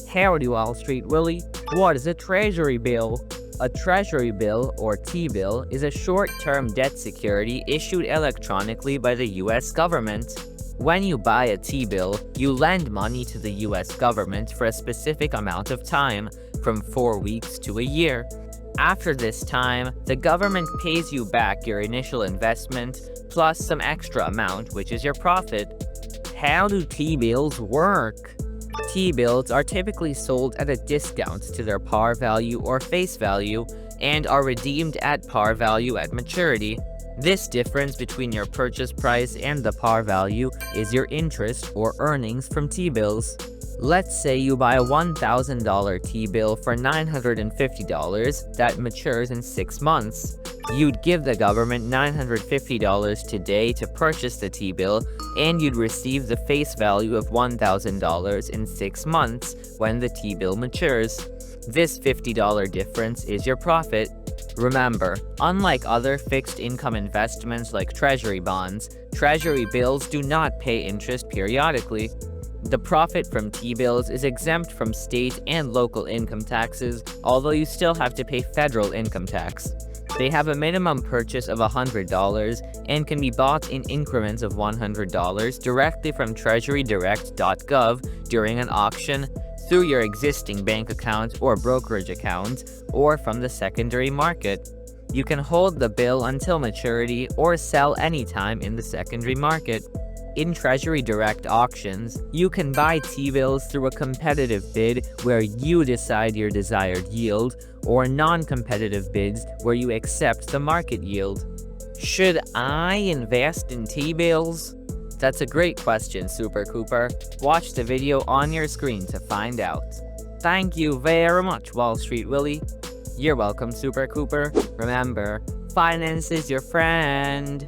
Howdy, Wall Street Willie. What is a Treasury bill? A Treasury bill, or T-bill, is a short-term debt security issued electronically by the U.S. government. When you buy a T-bill, you lend money to the U.S. government for a specific amount of time, from 4 weeks to a year. After this time, the government pays you back your initial investment, plus some extra amount, which is your profit. How do T-bills work? T-bills are typically sold at a discount to their par value or face value, and are redeemed at par value at maturity. This difference between your purchase price and the par value is your interest or earnings from T-bills. Let's say you buy a $1,000 T-bill for $950 that matures in 6 months. You'd give the government $950 today to purchase the T-bill, and you'd receive the face value of $1,000 in 6 months when the T-bill matures. This $50 difference is your profit. Remember, unlike other fixed income investments like Treasury Bonds, Treasury bills do not pay interest periodically. The profit from T-bills is exempt from state and local income taxes, although you still have to pay federal income tax. They have a minimum purchase of $100 and can be bought in increments of $100 directly from treasurydirect.gov during an auction, through your existing bank account or brokerage account, or from the secondary market. You can hold the bill until maturity or sell anytime in the secondary market. In Treasury Direct auctions, you can buy T-bills through a competitive bid where you decide your desired yield, or non-competitive bids where you accept the market yield. Should I invest in T-bills? That's a great question, Super Cooper. Watch the video on your screen to find out. Thank you very much, Wall Street Willie. You're welcome, Super Cooper. Remember, finance is your friend.